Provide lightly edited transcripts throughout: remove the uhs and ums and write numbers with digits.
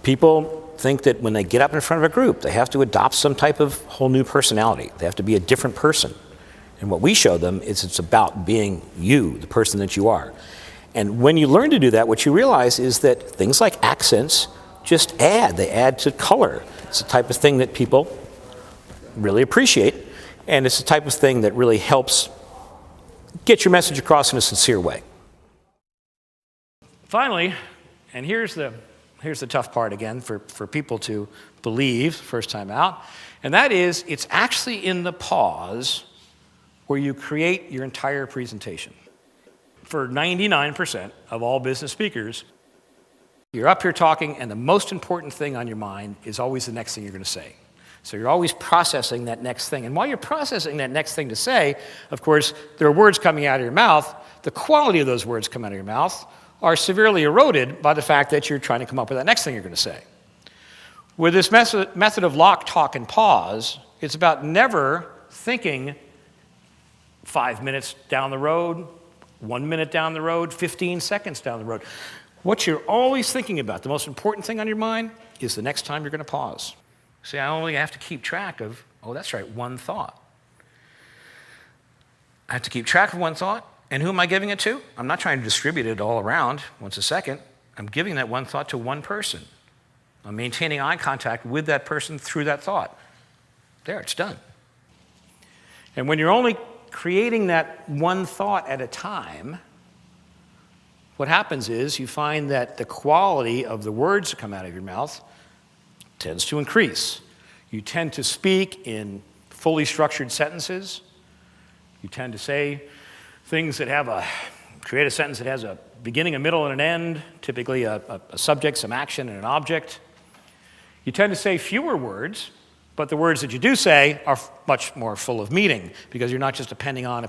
People think that when they get up in front of a group, they have to adopt some type of whole new personality. They have to be a different person. And what we show them is it's about being you, the person that you are. And when you learn to do that, what you realize is that things like accents just they add to color. It's the type of thing that people really appreciate, and it's the type of thing that really helps get your message across in a sincere way. Finally, and here's the tough part again for people to believe first time out, and that is it's actually in the pause where you create your entire presentation. For 99% of all business speakers, you're up here talking, and the most important thing on your mind is always the next thing you're going to say. So you're always processing that next thing. And while you're processing that next thing to say, of course, there are words coming out of your mouth. The quality of those words coming out of your mouth are severely eroded by the fact that you're trying to come up with that next thing you're going to say. With this method of lock, talk, and pause, it's about never thinking 5 minutes down the road, 1 minute down the road, 15 seconds down the road. What you're always thinking about, the most important thing on your mind, is the next time you're going to pause. See, I only have to keep track of, that's right, one thought. I have to keep track of one thought, and who am I giving it to? I'm not trying to distribute it all around once a second. I'm giving that one thought to one person. I'm maintaining eye contact with that person through that thought. There, it's done. And when you're only creating that one thought at a time, what happens is you find that the quality of the words that come out of your mouth tends to increase. You tend to speak in fully structured sentences. You tend to say things that create a sentence that has a beginning, a middle, and an end, typically a subject, some action, and an object. You tend to say fewer words, but the words that you do say are much more full of meaning because you're not just appending on.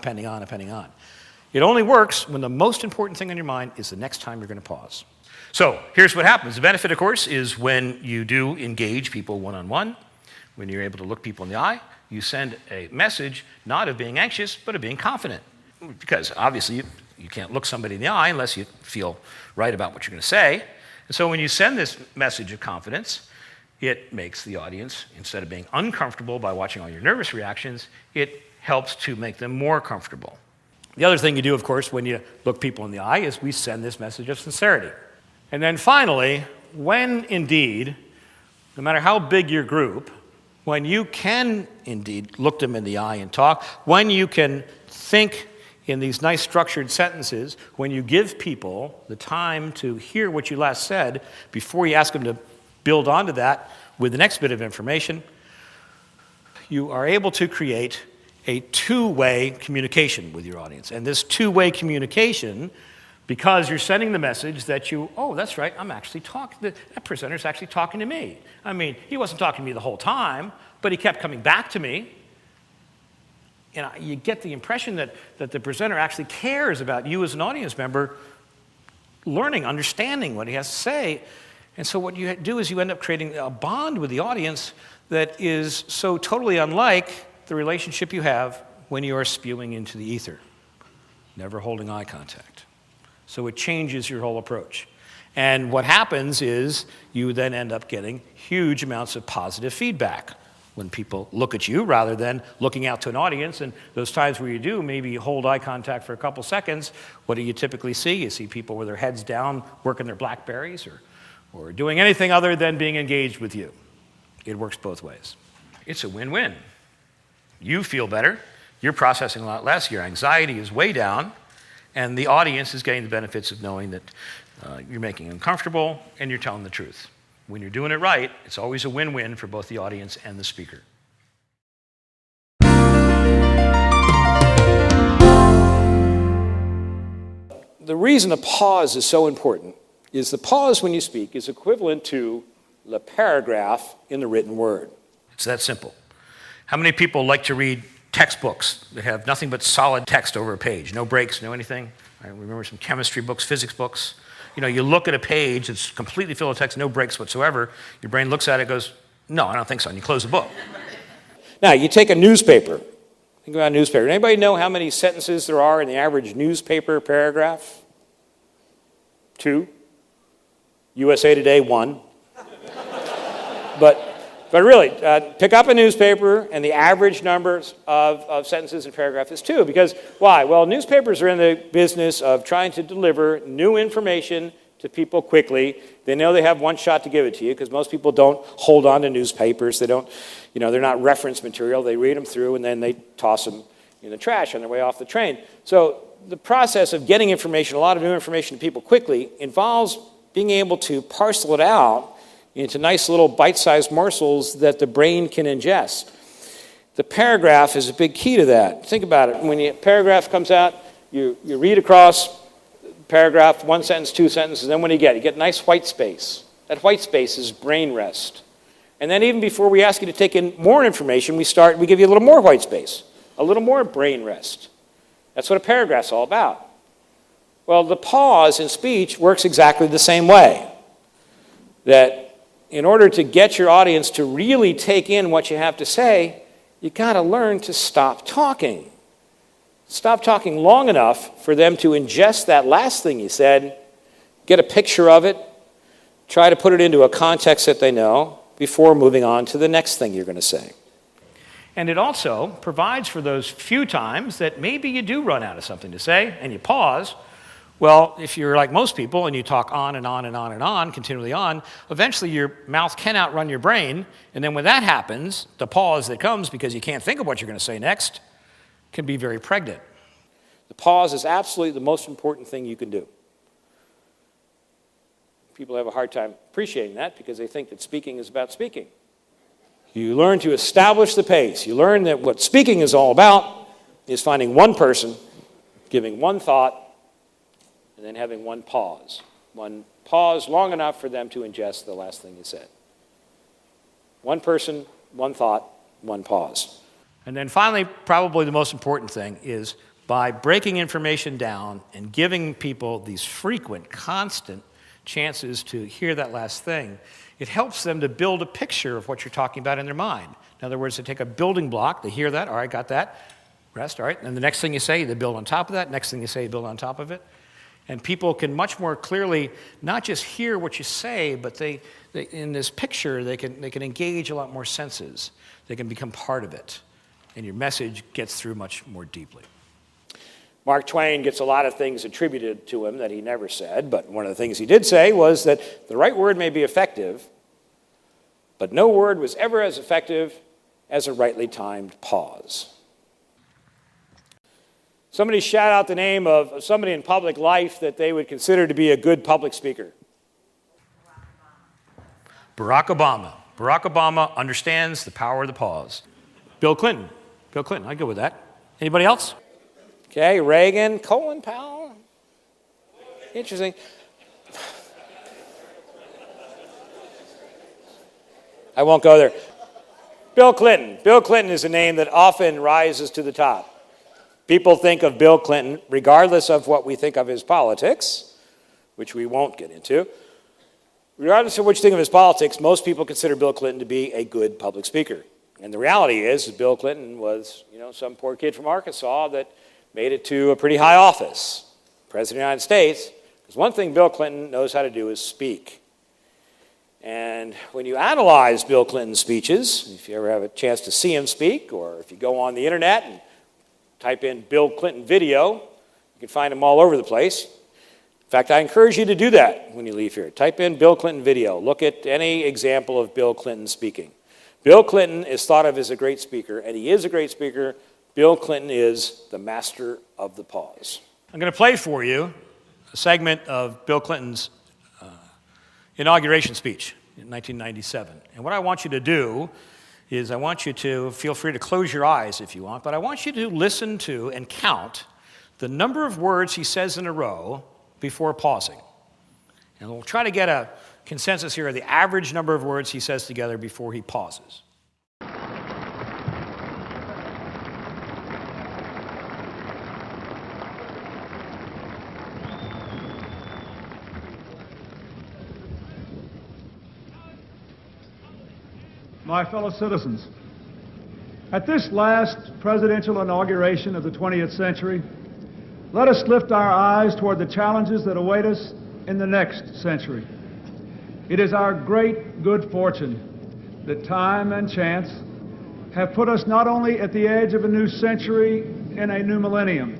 It only works when the most important thing on your mind is the next time you're going to pause. So here's what happens. The benefit, of course, is when you do engage people one-on-one, when you're able to look people in the eye, you send a message not of being anxious, but of being confident. Because obviously you can't look somebody in the eye unless you feel right about what you're going to say. And so when you send this message of confidence, it makes the audience, instead of being uncomfortable by watching all your nervous reactions, it helps to make them more comfortable. The other thing you do, of course, when you look people in the eye is we send this message of sincerity. And then finally, when indeed, no matter how big your group, when you can indeed look them in the eye and talk, when you can think in these nice structured sentences, when you give people the time to hear what you last said before you ask them to build onto that with the next bit of information, you are able to create a two-way communication with your audience. And this two-way communication, because you're sending the message that that's right, I'm actually talking, that presenter's actually talking to me. I mean, he wasn't talking to me the whole time, but he kept coming back to me. And you get the impression that the presenter actually cares about you as an audience member, learning, understanding what he has to say. And so what you do is you end up creating a bond with the audience that is so totally unlike the relationship you have when you are spewing into the ether, never holding eye contact. So it changes your whole approach. And what happens is you then end up getting huge amounts of positive feedback when people look at you rather than looking out to an audience. And those times where you do maybe hold eye contact for a couple seconds, what do you typically see? You see people with their heads down working their BlackBerries or doing anything other than being engaged with you. It works both ways. It's a win-win. You feel better, you're processing a lot less, your anxiety is way down, and the audience is getting the benefits of knowing that you're making them comfortable and you're telling the truth. When you're doing it right, it's always a win-win for both the audience and the speaker. The reason a pause is so important is the pause when you speak is equivalent to the paragraph in the written word. It's that simple. How many people like to read textbooks that have nothing but solid text over a page? No breaks, no anything? I remember some chemistry books, physics books. You look at a page, it's completely filled with text, no breaks whatsoever. Your brain looks at it and goes, no, I don't think so, and you close the book. Now, you take a newspaper. Think about a newspaper. Anybody know how many sentences there are in the average newspaper paragraph? 2. USA Today, 1. But really, pick up a newspaper, and the average numbers of sentences in paragraph is 2. Because why? Well, newspapers are in the business of trying to deliver new information to people quickly. They know they have one shot to give it to you, because most people don't hold on to newspapers. They don't, they're not reference material. They read them through, and then they toss them in the trash on their way off the train. So the process of getting information, a lot of new information to people quickly, involves being able to parcel it out into nice little bite-sized morsels that the brain can ingest. The paragraph is a big key to that. Think about it. When a paragraph comes out, you read across paragraph, 1 sentence, 2 sentences, and then what do you get? You get nice white space. That white space is brain rest. And then even before we ask you to take in more information, we give you a little more white space, a little more brain rest. That's what a paragraph's all about. Well, the pause in speech works exactly the same way. That in order to get your audience to really take in what you have to say, you got to learn to stop talking. Stop talking long enough for them to ingest that last thing you said, get a picture of it, try to put it into a context that they know before moving on to the next thing you're going to say. And it also provides for those few times that maybe you do run out of something to say and you pause. Well, if you're like most people and you talk on and on and on and on, continually on, eventually your mouth can outrun your brain. And then when that happens, the pause that comes because you can't think of what you're going to say next can be very pregnant. The pause is absolutely the most important thing you can do. People have a hard time appreciating that because they think that speaking is about speaking. You learn to establish the pace. You learn that what speaking is all about is finding one person, giving one thought, and then having one pause. One pause long enough for them to ingest the last thing you said. One person, one thought, one pause. And then finally, probably the most important thing is by breaking information down and giving people these frequent, constant chances to hear that last thing, it helps them to build a picture of what you're talking about in their mind. In other words, they take a building block, they hear that, all right, got that, rest, all right, and the next thing you say, they build on top of that, next thing you say, you build on top of it. And people can much more clearly not just hear what you say, but they in this picture, they can engage a lot more senses. They can become part of it. And your message gets through much more deeply. Mark Twain gets a lot of things attributed to him that he never said, but one of the things he did say was that the right word may be effective, but no word was ever as effective as a rightly timed pause. Somebody shout out the name of somebody in public life that they would consider to be a good public speaker. Barack Obama. Barack Obama understands the power of the pause. Bill Clinton. Bill Clinton, I'd go with that. Anybody else? Okay, Reagan, Colin Powell. Interesting. I won't go there. Bill Clinton. Bill Clinton is a name that often rises to the top. People think of Bill Clinton, regardless of what we think of his politics, which we won't get into. Regardless of what you think of his politics, most people consider Bill Clinton to be a good public speaker. And the reality is that Bill Clinton was, some poor kid from Arkansas that made it to a pretty high office, President of the United States. Because one thing Bill Clinton knows how to do is speak. And when you analyze Bill Clinton's speeches, if you ever have a chance to see him speak, or if you go on the internet and type in Bill Clinton video, you can find him all over the place. In fact, I encourage you to do that when you leave here. Type in Bill Clinton video. Look at any example of Bill Clinton speaking. Bill Clinton is thought of as a great speaker, and he is a great speaker. Bill Clinton is the master of the pause. I'm going to play for you a segment of Bill Clinton's inauguration speech in 1997. And what I want you to do is I want you to feel free to close your eyes if you want, but I want you to listen to and count the number of words he says in a row before pausing. And we'll try to get a consensus here of the average number of words he says together before he pauses. My fellow citizens, at this last presidential inauguration of the 20th century, let us lift our eyes toward the challenges that await us in the next century. It is our great good fortune that time and chance have put us not only at the edge of a new century in a new millennium,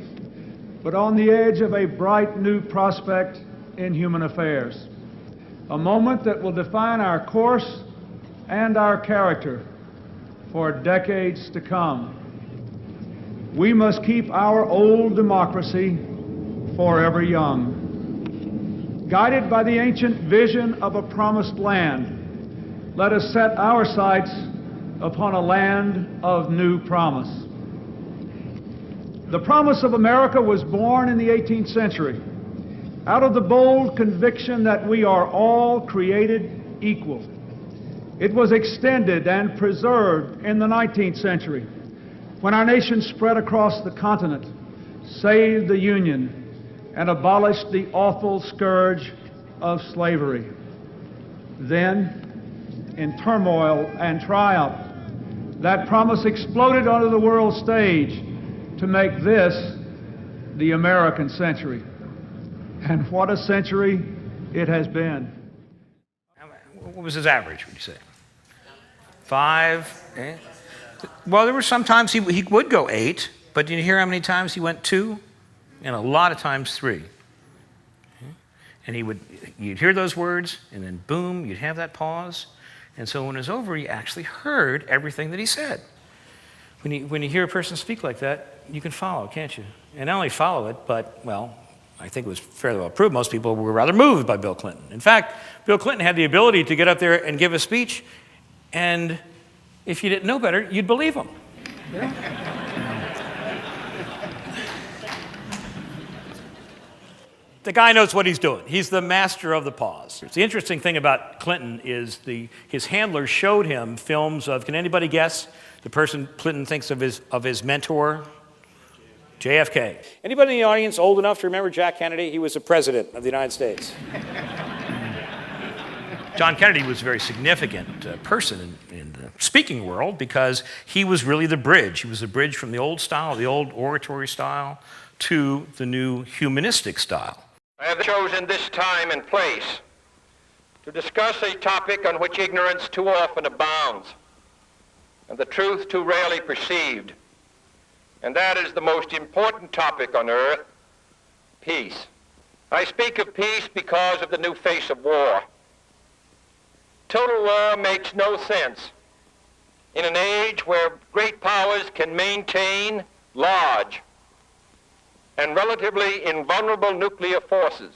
but on the edge of a bright new prospect in human affairs. A moment that will define our course and our character for decades to come. We must keep our old democracy forever young. Guided by the ancient vision of a promised land, let us set our sights upon a land of new promise. The promise of America was born in the 18th century out of the bold conviction that we are all created equal. It was extended and preserved in the 19th century when our nation spread across the continent, saved the Union, and abolished the awful scourge of slavery. Then, in turmoil and triumph, that promise exploded onto the world stage to make this the American century. And what a century it has been. What was his average, would you say? 5? Well, there were some times he would go 8, but did you hear how many times he went 2? And a lot of times 3. And you'd hear those words, and then boom, you'd have that pause. And so when it was over, you actually heard everything that he said. When you hear a person speak like that, you can follow, can't you? And not only follow it, but, well, I think it was fairly well proved. Most people were rather moved by Bill Clinton. In fact, Bill Clinton had the ability to get up there and give a speech, and if you didn't know better, you'd believe him. The guy knows what he's doing. He's the master of the pause. The interesting thing about Clinton is his handlers showed him films of, can anybody guess the person Clinton thinks of his mentor? JFK. Anybody in the audience old enough to remember Jack Kennedy? He was the president of the United States. John Kennedy was a very significant person in the speaking world because he was really the bridge. He was the bridge from the old style, the old oratory style, to the new humanistic style. I have chosen this time and place to discuss a topic on which ignorance too often abounds and the truth too rarely perceived. And that is the most important topic on earth, peace. I speak of peace because of the new face of war. Total war makes no sense in an age where great powers can maintain large and relatively invulnerable nuclear forces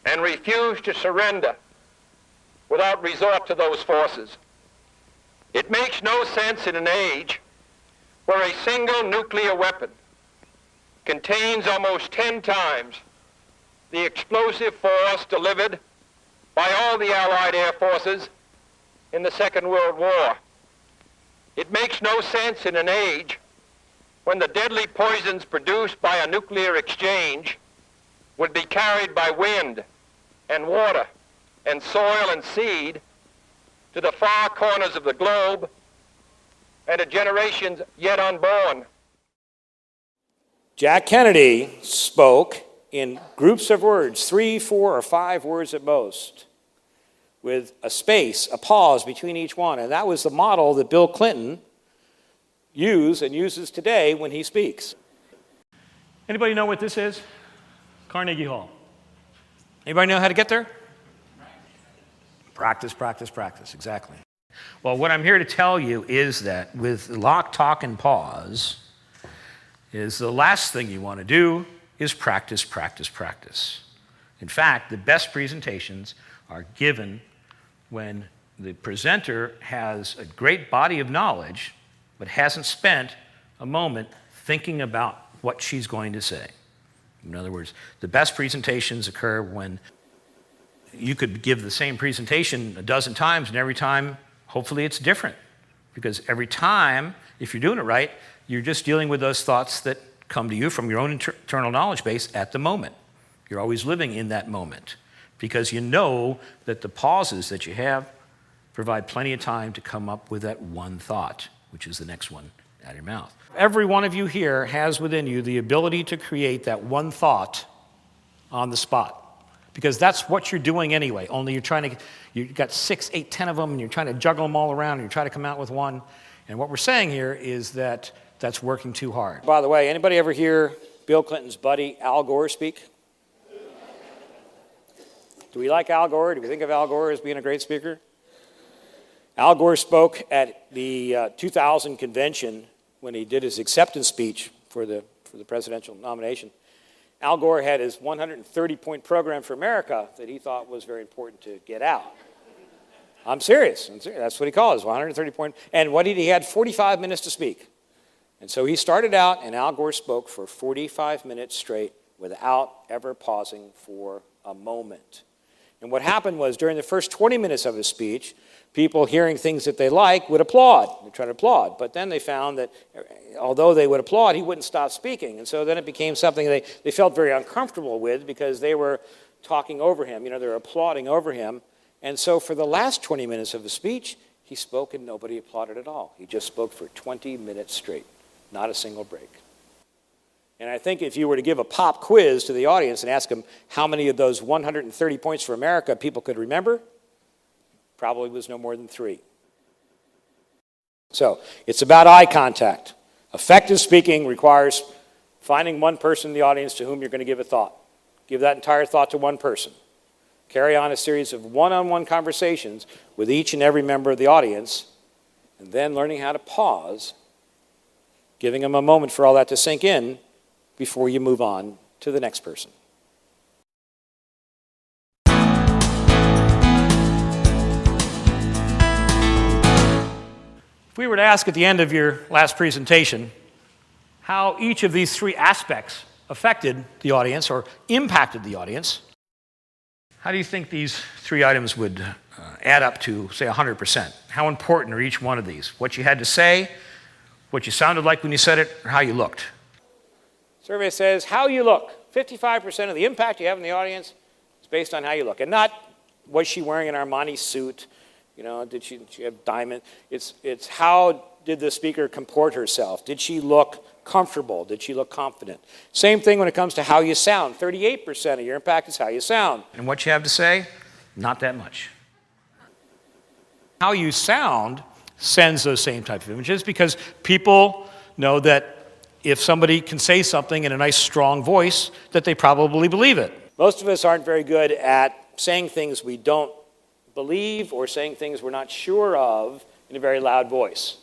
and refuse to surrender without resort to those forces. It makes no sense in an age where a single nuclear weapon contains almost 10 times the explosive force delivered by all the Allied air forces in the Second World War. It makes no sense in an age when the deadly poisons produced by a nuclear exchange would be carried by wind and water and soil and seed to the far corners of the globe and to generations yet unborn. Jack Kennedy spoke in groups of words, 3, 4, or 5 words at most, with a space, a pause between each one. And that was the model that Bill Clinton used and uses today when he speaks. Anybody know what this is? Carnegie Hall. Anybody know how to get there? Practice, practice, practice, exactly. Well, what I'm here to tell you is that with lock, talk, and pause, is the last thing you want to do is practice, practice, practice. In fact, the best presentations are given when the presenter has a great body of knowledge but hasn't spent a moment thinking about what she's going to say. In other words, the best presentations occur when you could give the same presentation a dozen times, and every time, hopefully it's different. Because every time, if you're doing it right, you're just dealing with those thoughts that come to you from your own internal knowledge base at the moment. You're always living in that moment because you know that the pauses that you have provide plenty of time to come up with that one thought, which is the next one out of your mouth. Every one of you here has within you the ability to create that one thought on the spot. because that's what you're doing anyway, only you've got 6, 8, 10 of them, and you're trying to juggle them all around, and you try to come out with one. And what we're saying here is that that's working too hard. By the way, anybody ever hear Bill Clinton's buddy Al Gore speak? Do we like Al Gore? Do we think of Al Gore as being a great speaker? Al Gore spoke at the 2000 convention when he did his acceptance speech for the presidential nomination. Al Gore had his 130-point program for America that he thought was very important to get out. I'm serious. That's what he called it, 130-point. And he had 45 minutes to speak. And so he started out, and Al Gore spoke for 45 minutes straight without ever pausing for a moment. And what happened was, during the first 20 minutes of his speech, people hearing things that they like would applaud. They'd try to applaud. But then they found that although they would applaud, he wouldn't stop speaking. And so then it became something they felt very uncomfortable with, because they were talking over him. They were applauding over him. And so for the last 20 minutes of his speech, he spoke and nobody applauded at all. He just spoke for 20 minutes straight, not a single break. And I think if you were to give a pop quiz to the audience and ask them how many of those 130 points for America people could remember, probably was no more than 3. So it's about eye contact. Effective speaking requires finding one person in the audience to whom you're going to give a thought. Give that entire thought to one person. Carry on a series of one-on-one conversations with each and every member of the audience, and then learning how to pause, giving them a moment for all that to sink in before you move on to the next person. If we were to ask at the end of your last presentation how each of these 3 aspects affected the audience or impacted the audience, how do you think these 3 items would add up to, say, 100%? How important are each one of these? What you had to say, what you sounded like when you said it, or how you looked? Survey says how you look. 55% of the impact you have in the audience is based on how you look. And not, was she wearing an Armani suit? Did she have diamond? It's how did the speaker comport herself? Did she look comfortable? Did she look confident? Same thing when it comes to how you sound. 38% of your impact is how you sound. And what you have to say? Not that much. How you sound sends those same type of images, because people know that if somebody can say something in a nice, strong voice, that they probably believe it. Most of us aren't very good at saying things we don't believe or saying things we're not sure of in a very loud voice.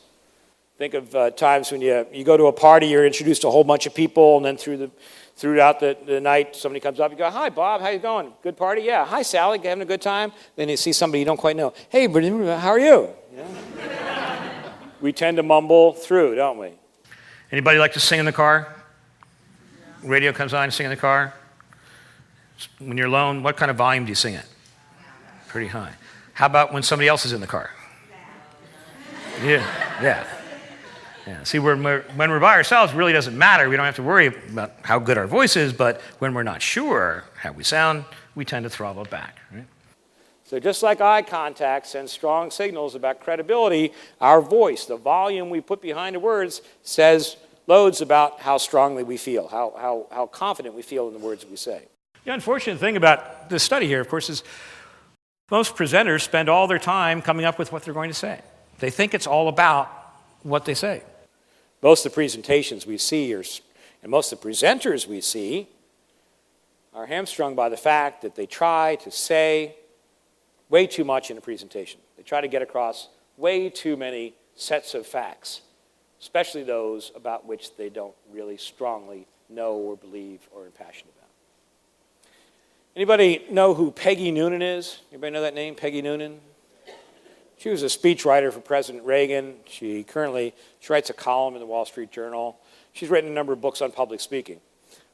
Think of times when you go to a party, you're introduced to a whole bunch of people, and then throughout the night, somebody comes up, you go, "Hi, Bob, how you going? Good party? Yeah. Hi, Sally, having a good time?" Then you see somebody you don't quite know. "Hey, how are you?" We tend to mumble through, don't we? Anybody like to sing in the car? Radio comes on, sing in the car? When you're alone, what kind of volume do you sing at? Pretty high. How about when somebody else is in the car? Yeah. See, when we're by ourselves, it really doesn't matter. We don't have to worry about how good our voice is, but when we're not sure how we sound, we tend to throttle it back, right? So just like eye contact sends strong signals about credibility, our voice, the volume we put behind the words, says loads about how strongly we feel, how confident we feel in the words we say. The unfortunate thing about this study here, of course, is most presenters spend all their time coming up with what they're going to say. They think it's all about what they say. Most of the presentations we see, and most of the presenters we see, are hamstrung by the fact that they try to say way too much in a presentation. They try to get across way too many sets of facts, especially those about which they don't really strongly know or believe or are passionate about. Anybody know who Peggy Noonan is? Anybody know that name, Peggy Noonan? She was a speechwriter for President Reagan. She writes a column in the Wall Street Journal. She's written a number of books on public speaking.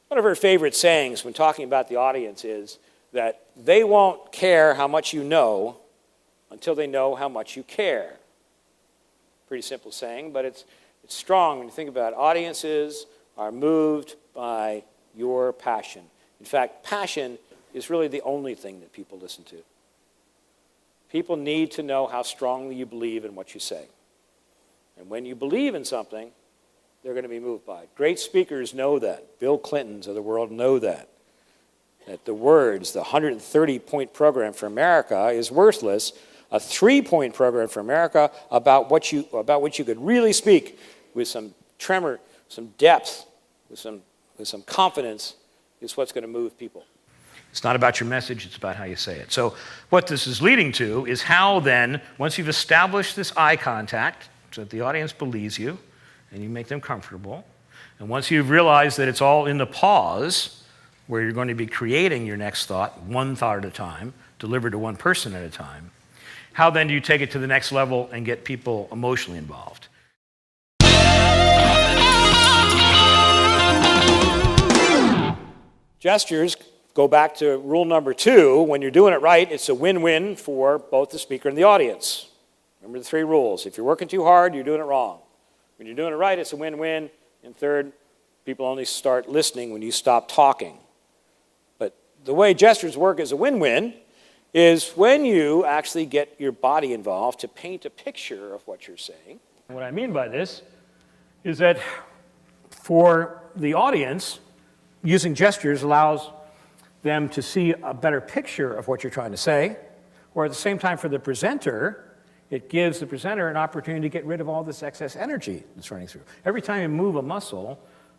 One of her favorite sayings when talking about the audience is that they won't care how much you know until they know how much you care. Pretty simple saying, but it's strong when you think about it. Audiences are moved by your passion. In fact, passion is really the only thing that people listen to. People need to know how strongly you believe in what you say. And when you believe in something, they're going to be moved by it. Great speakers know that. Bill Clintons of the world know that. that the words, the 130-point program for America is worthless, a 3-point program for America about what you could really speak with some tremor, some depth, with some confidence is what's going to move people. It's not about your message, it's about how you say it. So what this is leading to is how then, once you've established this eye contact, so that the audience believes you, and you make them comfortable, and once you've realized that it's all in the pause, where you're going to be creating your next thought, one thought at a time, delivered to one person at a time, how then do you take it to the next level and get people emotionally involved? Gestures go back to rule number 2. When you're doing it right, it's a win-win for both the speaker and the audience. Remember the 3 rules. If you're working too hard, you're doing it wrong. When you're doing it right, it's a win-win. And third, people only start listening when you stop talking. But the way gestures work as a win-win is when you actually get your body involved to paint a picture of what you're saying. What I mean by this is that for the audience, using gestures allows them to see a better picture of what you're trying to say, or at the same time for the presenter, it gives the presenter an opportunity to get rid of all this excess energy that's running through. Every time you move a muscle,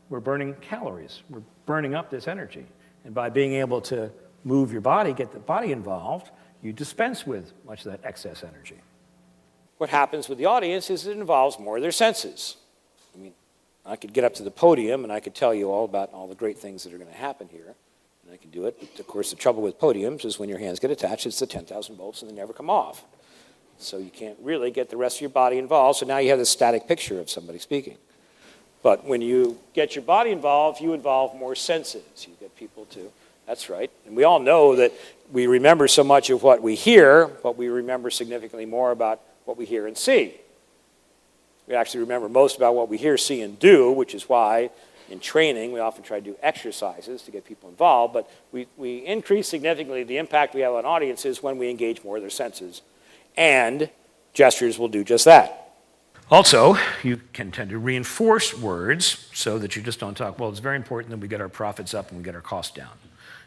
we're burning calories. We're burning up this energy. And by being able to move your body, get the body involved, you dispense with much of that excess energy. What happens with the audience is it involves more of their senses. I mean, I could get up to the podium and I could tell you all about all the great things that are going to happen here. And I can do it. But of course, the trouble with podiums is when your hands get attached, it's the 10,000 volts and they never come off. So you can't really get the rest of your body involved. So now you have this static picture of somebody speaking. But when you get your body involved, you involve more senses. You get people to, that's right. And we all know that we remember so much of what we hear, but we remember significantly more about what we hear and see. We actually remember most about what we hear, see, and do, which is why in training we often try to do exercises to get people involved, but we increase significantly the impact we have on audiences when we engage more of their senses. And gestures will do just that. Also, you can tend to reinforce words so that you just don't talk, well, it's very important that we get our profits up and we get our costs down.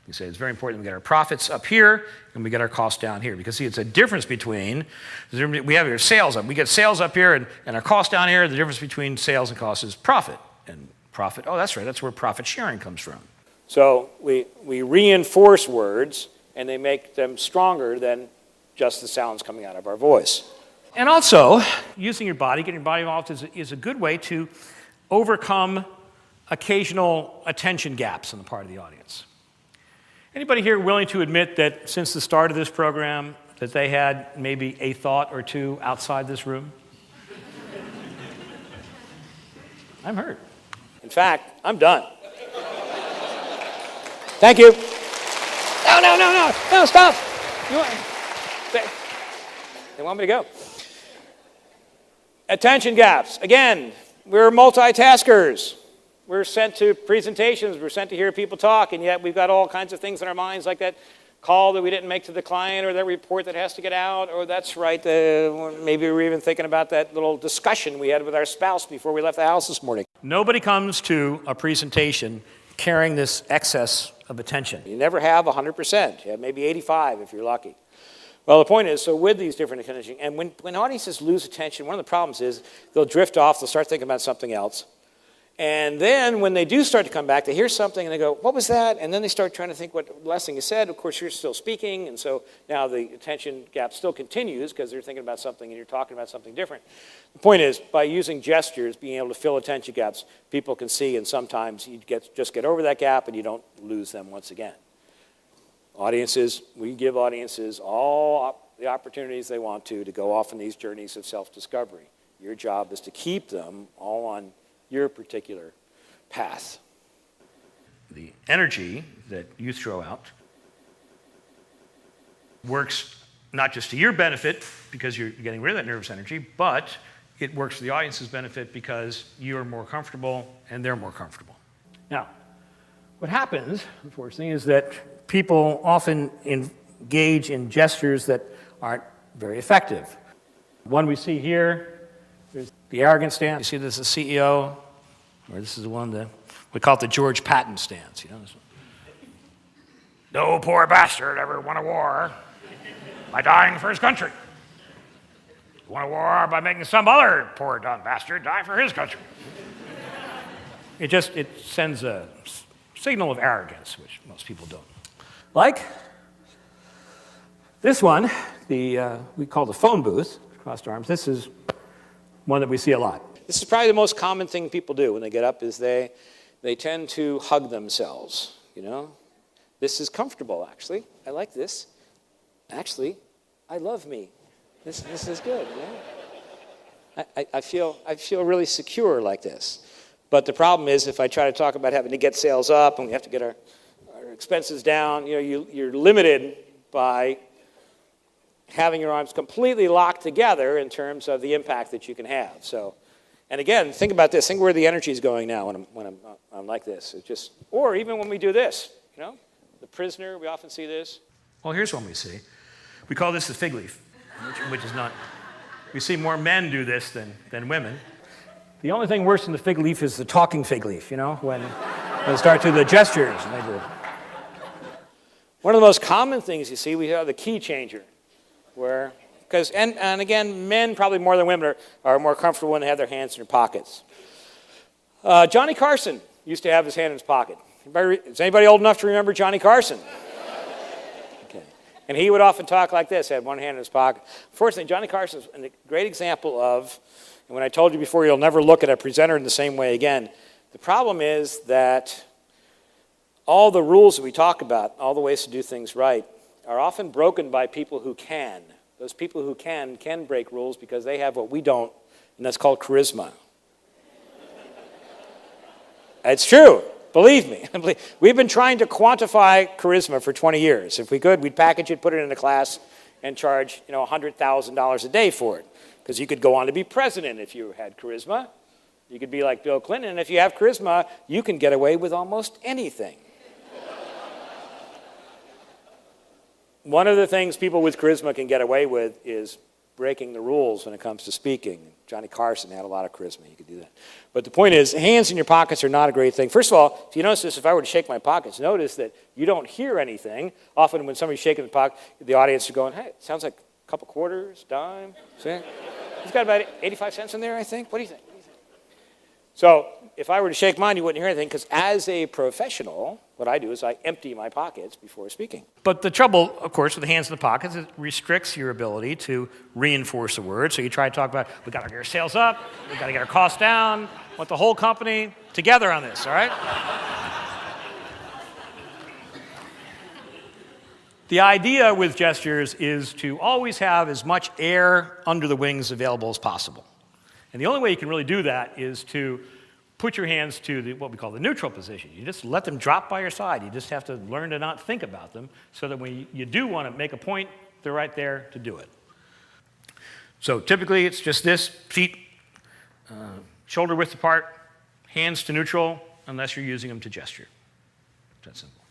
You say it's very important that we get our profits up here and we get our costs down here. Because see, it's a difference between, we have your sales up. We get sales up here and our costs down here. The difference between sales and costs is profit. And profit, oh, that's right, that's where profit sharing comes from. So we reinforce words and they make them stronger than just the sounds coming out of our voice. And also, using your body, getting your body involved is a good way to overcome occasional attention gaps on the part of the audience. Anybody here willing to admit that since the start of this program that they had maybe a thought or two outside this room? I'm hurt. In fact, I'm done. Thank you. No, stop. They want me to go. Attention gaps. Again, we're multitaskers. We're sent to presentations. We're sent to hear people talk, and yet we've got all kinds of things in our minds, like that call that we didn't make to the client, or that report that has to get out, or that's right, maybe we were even thinking about that little discussion we had with our spouse before we left the house this morning. Nobody comes to a presentation carrying this excess of attention. You never have 100%. You have maybe 85 if you're lucky. Well, the point is, so with these different attention, and when audiences lose attention, one of the problems is they'll drift off, they'll start thinking about something else. And then when they do start to come back, they hear something and they go, what was that? And then they start trying to think what last thing you said. Of course, you're still speaking, and so now the attention gap still continues because they're thinking about something and you're talking about something different. The point is, by using gestures, being able to fill attention gaps, people can see, and sometimes you just get over that gap and you don't lose them once again. Audiences, we give audiences all the opportunities they want to go off on these journeys of self-discovery. Your job is to keep them all on your particular path. The energy that you throw out works not just to your benefit because you're getting rid of that nervous energy, but it works for the audience's benefit because you're more comfortable and they're more comfortable. Now, what happens, unfortunately, is that people often engage in gestures that aren't very effective. One we see here is the arrogant stance. You see this is the CEO, or this is the one that we call it the George Patton stance. You know this one. No poor bastard ever won a war by dying for his country. He won a war by making some other poor dumb bastard die for his country. It sends a signal of arrogance, which most people don't. Like this one, we call the phone booth, crossed arms. This is one that we see a lot. This is probably the most common thing people do when they get up is they tend to hug themselves, you know. This is comfortable, actually. I like this. Actually, I love me. This is good, yeah. I feel really secure like this. But the problem is if I try to talk about having to get sales up and we have to get our expenses down, you know, you're limited by having your arms completely locked together in terms of the impact that you can have. So, and again, think about this. Think where the energy is going now when I'm like this. It just, or even when we do this, you know, the prisoner. We often see this. Well, here's one we see. We call this the fig leaf, which is not. We see more men do this than women. The only thing worse than the fig leaf is the talking fig leaf. You know, when they start to do the gestures and they do. One of the most common things you see, we have the key changer, where. Because, and again, men probably more than women are more comfortable when they have their hands in their pockets. Johnny Carson used to have his hand in his pocket. Is anybody old enough to remember Johnny Carson? Okay. And he would often talk like this, had one hand in his pocket. Unfortunately, Johnny Carson is a great example of, and when I told you before, you'll never look at a presenter in the same way again. The problem is that all the rules that we talk about, all the ways to do things right, are often broken by people who can. Those people who can break rules because they have what we don't, and that's called charisma. It's true. Believe me. We've been trying to quantify charisma for 20 years. If we could, we'd package it, put it in a class, and charge $100,000 a day for it. Because you could go on to be president if you had charisma. You could be like Bill Clinton, and if you have charisma, you can get away with almost anything. One of the things people with charisma can get away with is breaking the rules when it comes to speaking. Johnny Carson had a lot of charisma. You could do that. But the point is, hands in your pockets are not a great thing. First of all, if you notice this, if I were to shake my pockets, notice that you don't hear anything. Often when somebody's shaking the pocket, the audience are going, hey, it sounds like a couple quarters, dime. See? He's got about 85 cents in there, I think. What do you think? So if I were to shake mine, you wouldn't hear anything, because as a professional, what I do is I empty my pockets before speaking. But the trouble, of course, with the hands in the pockets, it restricts your ability to reinforce a word. So you try to talk about, we got to get our sales up, we got to get our costs down, want the whole company together on this, all right? The idea with gestures is to always have as much air under the wings available as possible. And the only way you can really do that is to put your hands to what we call the neutral position. You just let them drop by your side. You just have to learn to not think about them so that when you do want to make a point, they're right there to do it. So typically it's just this, feet shoulder width apart, hands to neutral, unless you're using them to gesture. That's simple.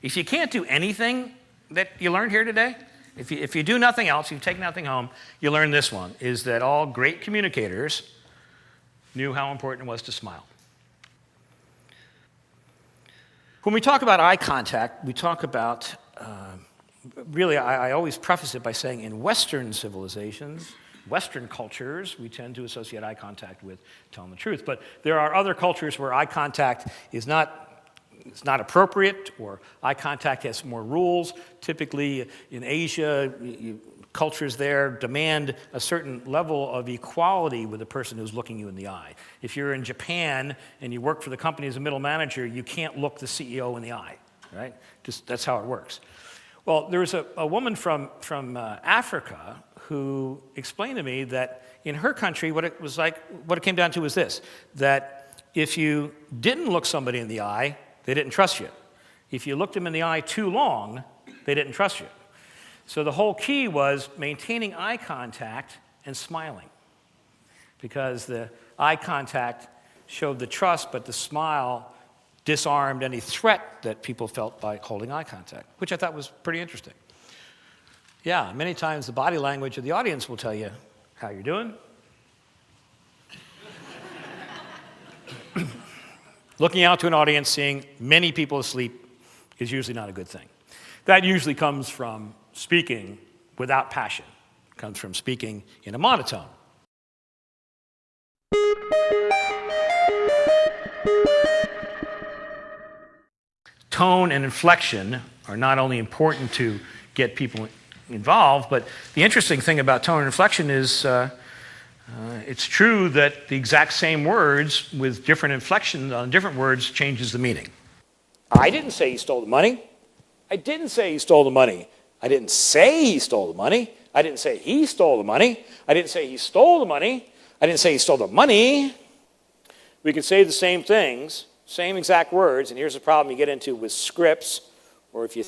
If you can't do anything that you learned here today, if you do nothing else, you've taken nothing home, you learn this one, is that all great communicators knew how important it was to smile. When we talk about eye contact, we talk about, really, I always preface it by saying in Western civilizations, Western cultures, we tend to associate eye contact with telling the truth. But there are other cultures where eye contact is not appropriate, or eye contact has more rules. Typically in Asia, cultures there demand a certain level of equality with the person who's looking you in the eye. If you're in Japan and you work for the company as a middle manager, you can't look the CEO in the eye, right? Just that's how it works. Well, there was a woman from Africa who explained to me that in her country, what it came down to was this, that if you didn't look somebody in the eye, they didn't trust you. If you looked them in the eye too long, they didn't trust you. So the whole key was maintaining eye contact and smiling, because the eye contact showed the trust, but the smile disarmed any threat that people felt by holding eye contact, which I thought was pretty interesting. Yeah, many times the body language of the audience will tell you how you're doing. Looking out to an audience, seeing many people asleep is usually not a good thing. That usually comes from speaking without passion. It comes from speaking in a monotone. Tone and inflection are not only important to get people involved, but the interesting thing about tone and inflection is it's true that the exact same words with different inflections on different words changes the meaning. I didn't say he stole the money. I didn't say he stole the money. I didn't say he stole the money. I didn't say he stole the money. I didn't say he stole the money. I didn't say he stole the money. We could say the same things, same exact words, and here's the problem you get into with scripts, or if you